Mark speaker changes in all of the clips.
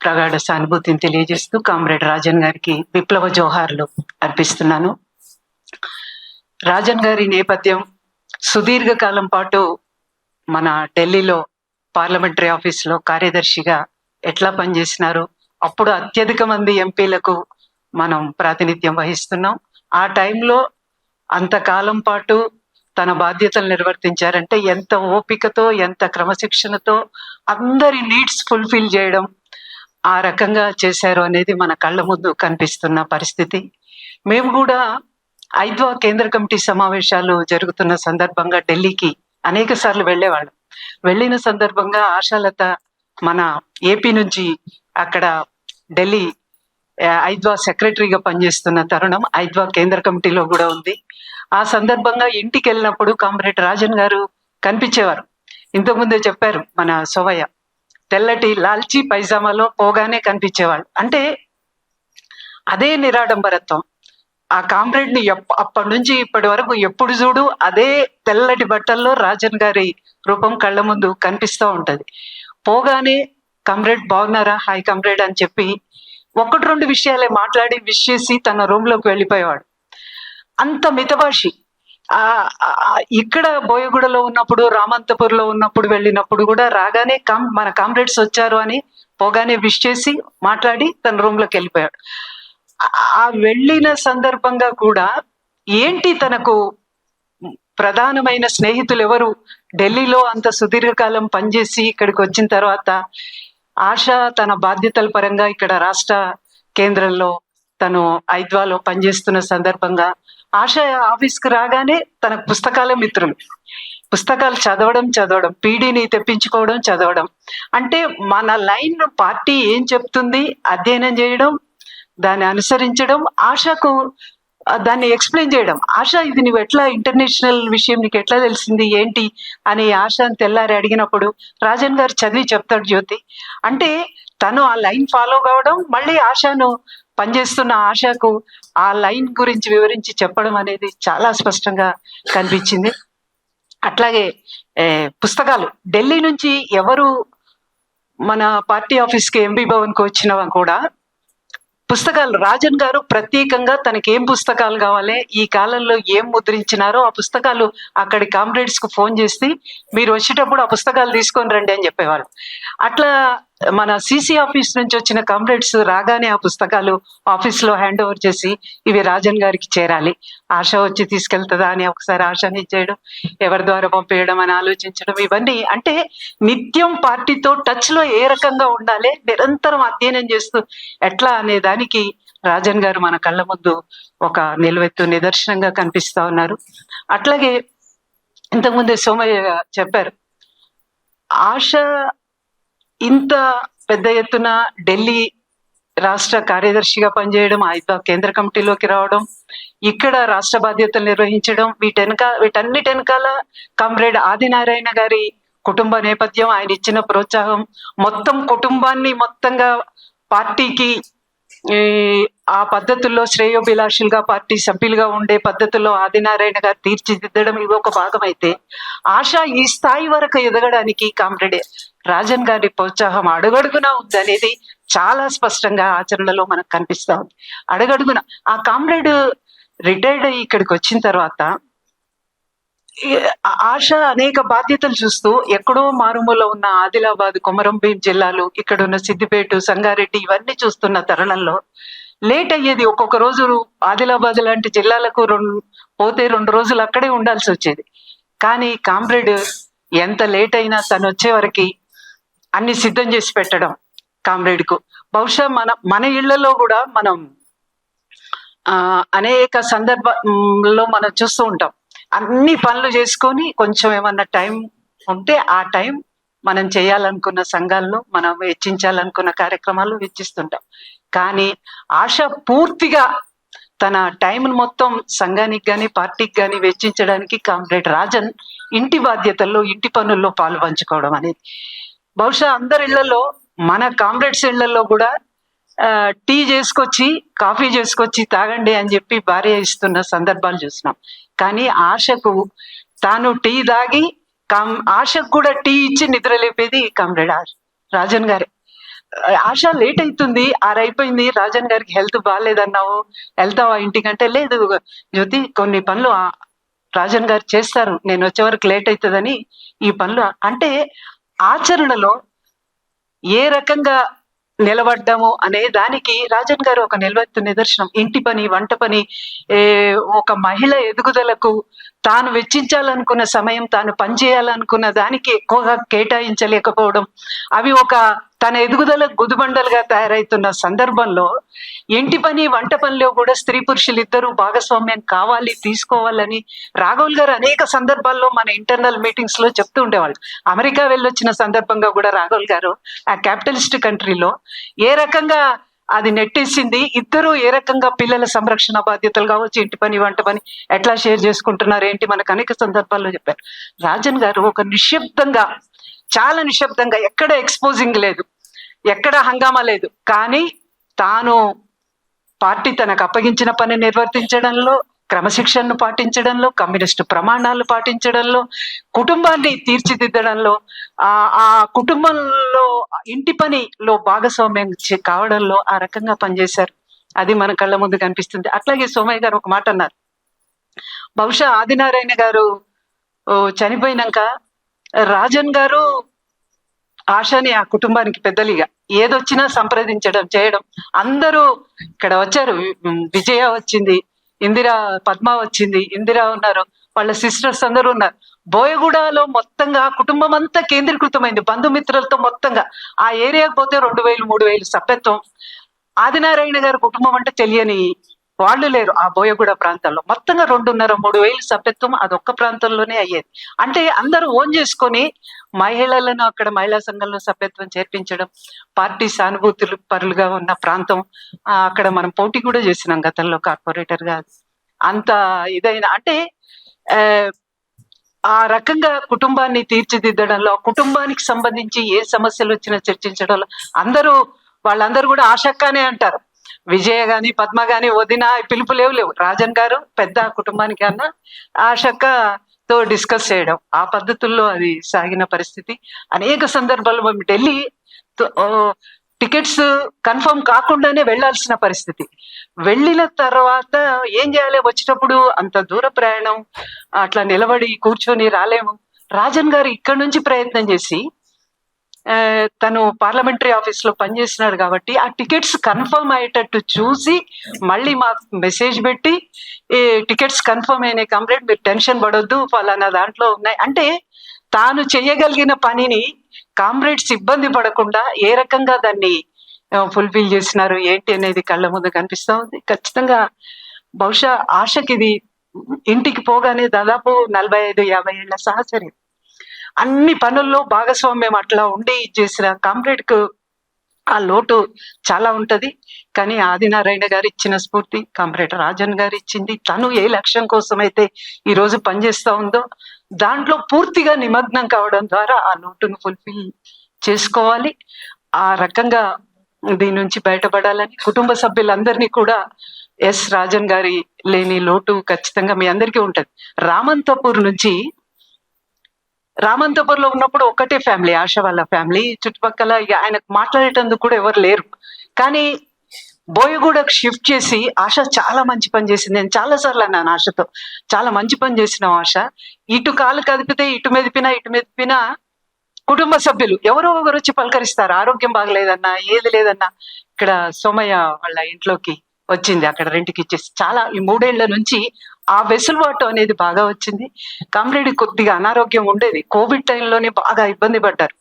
Speaker 1: ప్రగాఢ సానుభూతిని తెలియజేస్తూ కామ్రేడ్ రాజన్ గారికి విప్లవ జోహార్లు అర్పిస్తున్నాను. రాజన్ గారి నేపథ్యం సుదీర్ఘకాలం పాటు మన ఢిల్లీలో పార్లమెంటరీ ఆఫీస్లో కార్యదర్శిగా ఎట్లా పనిచేసినారు. అప్పుడు అత్యధిక మంది ఎంపీలకు మనం ప్రాతినిధ్యం వహిస్తున్నాం. ఆ టైంలో అంతకాలం పాటు తన బాధ్యతలు నిర్వర్తించారంటే ఎంత ఓపికతో, ఎంత క్రమశిక్షణతో అందరి నీడ్స్ ఫుల్ఫిల్ చేయడం ఆ రకంగా చేశారు అనేది మన కళ్ళ ముందు కనిపిస్తున్న పరిస్థితి. మేము కూడా ఐద్వా కేంద్ర కమిటీ సమావేశాలు జరుగుతున్న సందర్భంగా ఢిల్లీకి అనేక సార్లు వెళ్ళేవాళ్ళం. వెళ్ళిన సందర్భంగా ఆశాలత మన ఏపీ నుంచి అక్కడ ఢిల్లీ ఐద్వా సెక్రటరీగా పనిచేస్తున్న తరుణం ఐద్వా కేంద్ర కమిటీలో కూడా ఉంది. ఆ సందర్భంగా ఇంటికి వెళ్ళినప్పుడు కామ్రేడ్ రాజన్ గారు కనిపించేవారు. ఇంతకుముందే చెప్పారు మన సోవయ్య, తెల్లటి లాల్చీ పైజామాలో పోగానే కనిపించేవాళ్ళు. అంటే అదే నిరాడంబరత్వం. ఆ కామ్రేడ్ ని అప్పటి నుంచి ఇప్పటి వరకు ఎప్పుడు చూడు అదే తెల్లటి బట్టల్లో రాజన్ గారి రూపం కళ్ళ ముందు కనిపిస్తూ ఉంటది. పోగానే కామ్రేడ్ బాగున్నారా, హాయ్ కామ్రేడ్ అని చెప్పి ఒకటి రెండు విషయాలే మాట్లాడి విష్ చేసి తన రూమ్ లోకి వెళ్ళిపోయేవాడు. అంత మితభాషి. ఇక్కడ బోయగూడలో ఉన్నప్పుడు, రామంతపూర్లో ఉన్నప్పుడు వెళ్ళినప్పుడు కూడా రాగానే మన కామ్రేడ్స్ వచ్చారు అని పోగానే విష్ చేసి మాట్లాడి తన రూమ్ లోకి వెళ్ళిపోయాడు. ఆ వెళ్ళిన సందర్భంగా కూడా ఏంటి తనకు ప్రధానమైన స్నేహితులు ఎవరు, ఢిల్లీలో అంత సుదీర్ఘకాలం పనిచేసి ఇక్కడికి వచ్చిన తర్వాత ఆశ తన బాధ్యతల పరంగా ఇక్కడ రాష్ట్ర కేంద్రంలో తను ఐద్వాలో పనిచేస్తున్న సందర్భంగా ఆశ ఆఫీస్కి రాగానే తన పుస్తకాల మిత్రులు, పుస్తకాలు చదవడం, పీడీని తెప్పించుకోవడం, చదవడం. అంటే మన లైన్ పార్టీ ఏం చెప్తుంది అధ్యయనం చేయడం, దాన్ని అనుసరించడం, ఆశకు దాన్ని ఎక్స్ప్లెయిన్ చేయడం. ఆశ ఇది నువ్వు ఎట్లా, ఇంటర్నేషనల్ విషయం నీకు ఎట్లా తెలిసింది ఏంటి అని ఆశని తెల్లారి అడిగినప్పుడు రాజన్ గారు చదివి చెప్తాడు జ్యోతి. అంటే తను ఆ లైన్ ఫాలో కావడం, మళ్ళీ ఆశను పనిచేస్తున్న ఆశకు ఆ లైన్ గురించి వివరించి చెప్పడం అనేది చాలా స్పష్టంగా కనిపించింది. అట్లాగే పుస్తకాలు ఢిల్లీ నుంచి ఎవరు మన పార్టీ ఆఫీస్కి ఎంపీ భవన్కి వచ్చినా కూడా పుస్తకాలు రాజన్ గారు ప్రత్యేకంగా తనకి ఏం పుస్తకాలు కావాలి, ఈ కాలంలో ఏం ముద్రించినారో ఆ పుస్తకాలు అక్కడి కామ్రేడ్స్ కు ఫోన్ చేసి మీరు వచ్చేటప్పుడు ఆ పుస్తకాలు తీసుకొని రండి అని చెప్పేవాళ్ళు. అట్లా మన సిసి ఆఫీస్ నుంచి వచ్చిన కామ్రేడ్స్ రాగానే ఆ పుస్తకాలు ఆఫీస్ లో హ్యాండ్ ఓవర్ చేసి ఇవి రాజన్ గారికి చేరాలి, ఆశ వచ్చి తీసుకెళ్తుందా అని ఒకసారి ఆశని చేయడం, ఎవరి ద్వారా పంపేయడం అని ఆలోచించడం, ఇవన్నీ అంటే నిత్యం పార్టీతో టచ్ లో ఏ రకంగా ఉండాలి, నిరంతరం అధ్యయనం చేస్తూ ఎట్లా అనే దానికి రాజన్ గారు మన కళ్ళ ముందు ఒక నిలువెత్తు నిదర్శనంగా కనిపిస్తా ఉన్నారు. అట్లాగే ఇంతకుముందే సోమయ్య చెప్పారు, ఆశ ఇంత పెద్ద ఎత్తున ఢిల్లీ రాష్ట్ర కార్యదర్శిగా పనిచేయడం, ఐద్వా కేంద్ర కమిటీలోకి రావడం, ఇక్కడ రాష్ట్ర బాధ్యతలు నిర్వహించడం, వీటన్నిటి వెనకాల కామ్రేడ్ ఆదినారాయణ గారి కుటుంబ నేపథ్యం, ఆయన ఇచ్చిన ప్రోత్సాహం, మొత్తం కుటుంబాన్ని మొత్తంగా పార్టీకి ఆ పద్ధతుల్లో శ్రేయోభిలాషులుగా పార్టీ సభ్యులుగా ఉండే పద్ధతుల్లో ఆదినారాయణ గారు తీర్చిదిద్దడం ఇవి ఒక భాగం అయితే, ఆశ ఈ స్థాయి వరకు ఎదగడానికి కామ్రేడ్ రాజన్ గారి ప్రోత్సాహం అడుగడుగునా ఉంది అనేది చాలా స్పష్టంగా ఆచరణలో మనకు కనిపిస్తా ఉంది. అడుగడుగున ఆ కామ్రేడ్ రిటైర్డ్ అయ్యి ఇక్కడికి వచ్చిన తర్వాత ఆశ అనేక బాధ్యతలు చూస్తూ ఎక్కడో మారుమూల ఉన్న ఆదిలాబాద్, కొమరంభీం జిల్లాలు, ఇక్కడ ఉన్న సిద్దిపేట, సంగారెడ్డి ఇవన్నీ చూస్తున్న తరుణంలో లేట్ అయ్యేది. ఒక్కొక్క రోజు ఆదిలాబాద్ లాంటి జిల్లాలకు పోతే 2 రోజులు అక్కడే ఉండాల్సి వచ్చేది. కానీ కామ్రేడ్ ఎంత లేట్ అయినా తను వచ్చే వరకు అన్ని సిద్ధం చేసి పెట్టడం కామ్రేడ్ కు. బహుశా మన ఇళ్లలో కూడా మనం అనేక సందర్భంలో మనం చూస్తూ ఉంటాం, అన్ని పనులు చేసుకొని కొంచెం ఏమన్నా టైం ఉంటే ఆ టైం మనం చేయాలనుకున్న సంఘాల్లో మనం వెచ్చించాలనుకున్న కార్యక్రమాలు వెచ్చిస్తుంటాం. కానీ ఆశ పూర్తిగా తన టైం మొత్తం సంఘానికి కానీ పార్టీకి కానీ వెచ్చించడానికి కామ్రేడ్ రాజన్ ఇంటి బాధ్యతల్లో, ఇంటి పనుల్లో పాలు పంచుకోవడం అనేది బహుశా అందరి ఇళ్లలో, మన కామ్రేడ్స్ ఇళ్లలో కూడా టీ చేసుకొచ్చి, కాఫీ చేసుకొచ్చి తాగండి అని చెప్పి భార్య ఇస్తున్న సందర్భాలు చూసినాం. కానీ ఆశకు తాను టీ తాగి ఆశకు కూడా టీ ఇచ్చి నిద్ర లేపేది కామ్రేడ్ రాజన్ గారే. ఆశ లేట్ అవుతుంది, 6 అయిపోయింది, రాజన్ గారికి హెల్త్ బాగాలేదన్నావు, వెళ్తావా ఇంటికంటే, లేదు జ్యోతి కొన్ని పనులు రాజన్ గారు చేస్తారు, నేను వచ్చే వరకు లేట్ అవుతుందని ఈ పనులు. అంటే ఆచరణలో ఏ రకంగా నిలబడ్డాము అనే దానికి రాజన్ గారు ఒక నిలవెత్తు నిదర్శనం. ఇంటి పని, వంట పని, ఒక మహిళ ఎదుగుదలకు తాను వెచ్చించాలనుకున్న సమయం, తాను పనిచేయాలనుకున్న దానికి ఎక్కువగా కేటాయించలేకపోవడం, అవి ఒక తన ఎదుగుదల గుదిబండలుగా తయారైతున్న సందర్భంలో ఇంటి పని, వంట పనిలో కూడా స్త్రీ పురుషులు ఇద్దరు భాగస్వామ్యం కావాలి, తీసుకోవాలని రాఘవుల్ గారు అనేక సందర్భాల్లో మన ఇంటర్నల్ మీటింగ్స్ లో చెప్తూ ఉండేవాళ్ళు. అమెరికా వెళ్ళొచ్చిన సందర్భంగా కూడా రాఘవుల్ గారు ఆ క్యాపిటలిస్ట్ కంట్రీలో ఏ రకంగా అది నెట్టేసింది, ఇద్దరు ఏ రకంగా పిల్లల సంరక్షణ బాధ్యతలు కావచ్చు, ఇంటి పని, వంట పని ఎట్లా షేర్ చేసుకుంటున్నారు ఏంటి, మనకు అనేక సందర్భాల్లో చెప్పారు. రాజన్ గారు ఒక నిశ్శబ్దంగా, చాలా నిశ్శబ్దంగా, ఎక్కడ ఎక్స్పోజింగ్ లేదు, ఎక్కడ హంగామా లేదు, కానీ తాను పార్టీ తనకు అప్పగించిన పని నిర్వర్తించడంలో, క్రమశిక్షణను పాటించడంలో, కమ్యూనిస్టు ప్రమాణాలు పాటించడంలో, కుటుంబాన్ని తీర్చిదిద్దడంలో, ఆ కుటుంబంలో ఇంటి పనిలో భాగస్వామ్యం కావడంలో ఆ రకంగా పనిచేశారు. అది మన కళ్ళ ముందు కనిపిస్తుంది. అట్లాగే సోమయ్య గారు ఒక మాట అన్నారు, బహుశా ఆదినారాయణ గారు చనిపోయినాక రాజన్ గారు ఆశని ఆ కుటుంబానికి పెద్దలిగా ఏదొచ్చినా సంప్రదించడం, చేయడం. అందరూ ఇక్కడ వచ్చారు, విజయ వచ్చింది, ఇందిరా, పద్మ వచ్చింది, ఇందిరా ఉన్నారు, వాళ్ళ సిస్టర్స్ అందరూ ఉన్నారు. బోయగూడలో మొత్తంగా కుటుంబం అంతా కేంద్రీకృతమైంది, బంధుమిత్రులతో మొత్తంగా. ఆ ఏరియాకి పోతే 2000-3000 సభ్యత్వం. ఆదినారాయణ గారి కుటుంబం అంటే తెలియని వాళ్ళు లేరు ఆ బోయగూడ ప్రాంతాల్లో. మొత్తంగా 2,500-3,000 సభ్యత్వం అదొక్క ప్రాంతంలోనే అయ్యేది. అంటే అందరూ ఓన్ చేసుకొని మహిళలను అక్కడ మహిళా సంఘంలో సభ్యత్వం చేర్పించడం, పార్టీ సానుభూతులు పరులుగా ఉన్న ప్రాంతం. అక్కడ మనం పోటీ కూడా చేసినాం గతంలో కార్పొరేటర్ గా. అంత ఇదైన అంటే ఆ రకంగా కుటుంబాన్ని తీర్చిదిద్దడంలో, కుటుంబానికి సంబంధించి ఏ సమస్యలు వచ్చినా చర్చించడంలో వాళ్ళందరూ కూడా ఆశక్కానే అంటారు. విజయ గాని, పద్మ గాని, వదిన పిలుపులేవు. రాజన్ గారు పెద్ద కుటుంబానికి అన్న ఆశక్కతో డిస్కస్ చేయడం, ఆ పద్ధతుల్లో అది సాగిన పరిస్థితి. అనేక సందర్భాల్లో మేము ఢిల్లీ టికెట్స్ కన్ఫర్మ్ కాకుండానే వెళ్లాల్సిన పరిస్థితి. వెళ్ళిన తర్వాత ఏం చేయాలి, వచ్చేటప్పుడు అంత దూర ప్రయాణం, అట్లా నిలబడి కూర్చొని రాలేము. రాజన్ గారు ఇక్కడ నుంచి ప్రయత్నం చేసి, తను పార్లమెంటరీ ఆఫీస్ లో పనిచేసినాడు కాబట్టి ఆ టికెట్స్ కన్ఫర్మ్ అయ్యేటట్టు చూసి మళ్ళీ మాకు మెసేజ్ పెట్టి, ఈ టికెట్స్ కన్ఫర్మ్ అయిన కంప్లీట్, మీరు టెన్షన్ పడొద్దు, ఫలానా దాంట్లో ఉన్నాయి అంటే, తాను చేయగలిగిన పనిని కామ్రేడ్స్ ఇబ్బంది పడకుండా ఏ రకంగా దాన్ని ఫుల్ఫిల్ చేసినారు ఏంటి అనేది కళ్ళ ముందు కనిపిస్తా ఉంది. ఖచ్చితంగా బహుశా ఆశకి ఇది ఇంటికి పోగానే దాదాపు 45-50 ఏళ్ల సహచర్యం, అన్ని పనుల్లో భాగస్వామ్యం అట్లా ఉండి చేసిన కామ్రేడ్ కు ఆ లోటు చాలా ఉంటది. కానీ ఆదినారాయణ గారు ఇచ్చిన స్ఫూర్తి, కామ్రేడ్ రాజన్ గారు ఇచ్చింది, తను ఏ లక్ష్యం కోసం అయితే ఈ రోజు పనిచేస్తా ఉందో దాంట్లో పూర్తిగా నిమగ్నం కావడం ద్వారా ఆ లోటును ఫుల్ఫిల్ చేసుకోవాలి. ఆ రకంగా దీని నుంచి బయటపడాలని కుటుంబ సభ్యులందరినీ కూడా, ఎస్ రాజన్ గారి లేని లోటు ఖచ్చితంగా మీ అందరికీ ఉంటది. రామంతపూర్ లో ఉన్నప్పుడు ఒకటే ఫ్యామిలీ, ఆశ వాళ్ళ ఫ్యామిలీ, చుట్టుపక్కల ఆయనకు మాట్లాడేటందుకు కూడా ఎవరు లేరు. కానీ బోయగూడకు షిఫ్ట్ చేసి ఆశ చాలా మంచి పని చేసింది. నేను చాలా సార్లు అన్నాను ఆశతో, చాలా మంచి పని చేసినావు ఆశ, ఇటు కాలు కదిపితే ఇటు మెదిపినా కుటుంబ సభ్యులు ఎవరో ఒకరు వచ్చి పలకరిస్తారు, ఆరోగ్యం బాగలేదన్నా, ఏది లేదన్నా. ఇక్కడ సోమయ్య వాళ్ళ ఇంట్లోకి వచ్చింది, అక్కడ రెంట్కి ఇచ్చేసి. చాలా ఈ 3 ఏళ్ల నుంచి ఆ వెసులుబాటు అనేది బాగా వచ్చింది. కామ్రేడ్ కొద్దిగా అనారోగ్యం ఉండేది, కోవిడ్ టైంలోనే బాగా ఇబ్బంది పడ్డారు.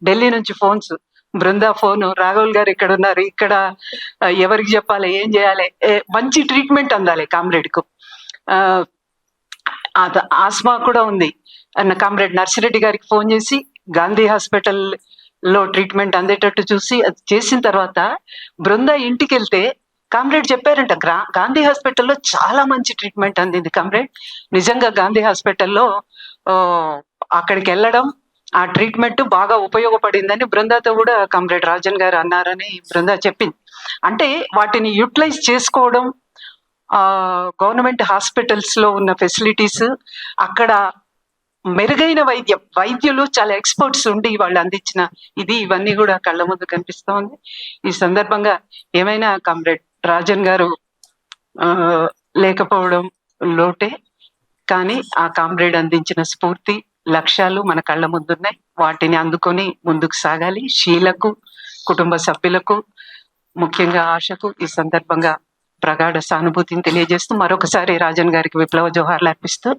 Speaker 1: ఢిల్లీ నుంచి ఫోన్స్, బృందా ఫోను, రాఘవుల్ గారు ఇక్కడ ఉన్నారు, ఇక్కడ ఎవరికి చెప్పాలి, ఏం చేయాలి, మంచి ట్రీట్మెంట్ అందాలి కామ్రేడ్ కు. ఆస్మా కూడా ఉంది అన్న కామ్రేడ్ నర్సిరెడ్డి గారికి ఫోన్ చేసి గాంధీ హాస్పిటల్ లో ట్రీట్మెంట్ అందేటట్టు చూసి అది చేసిన తర్వాత బృందా ఇంటికి వెళ్తే కామ్రేడ్ చెప్పారంట, గాంధీ హాస్పిటల్లో చాలా మంచి ట్రీట్మెంట్ అందింది కామ్రేడ్. నిజంగా గాంధీ హాస్పిటల్లో అక్కడికి వెళ్ళడం, ఆ ట్రీట్మెంట్ బాగా ఉపయోగపడిందని బృందాతో కూడా కామ్రేడ్ రాజన్ గారు అన్నారని బృందా చెప్పింది. అంటే వాటిని యూటిలైజ్ చేసుకోవడం, గవర్నమెంట్ హాస్పిటల్స్ లో ఉన్న ఫెసిలిటీస్, అక్కడ మెరుగైన వైద్యులు చాలా ఎక్స్పర్ట్స్ ఉండి వాళ్ళు అందించిన ఇవన్నీ కూడా కళ్ళ ముందు కనిపిస్తా ఉంది. ఈ సందర్భంగా ఏమైనా కామ్రేడ్ రాజన్ గారు లేకపోవడం లోటే, కానీ ఆ కామ్రేడ్ అందించిన స్ఫూర్తి లక్ష్యాలు మన కళ్ళ ముందున్నాయి. వాటిని అందుకొని ముందుకు సాగాలి. షీలకు, కుటుంబ సభ్యులకు, ముఖ్యంగా ఆశకు ఈ సందర్భంగా ప్రగాఢ సానుభూతిని తెలియజేస్తూ మరొకసారి రాజన్ గారికి విప్లవ జోహార్లు అర్పిస్తూ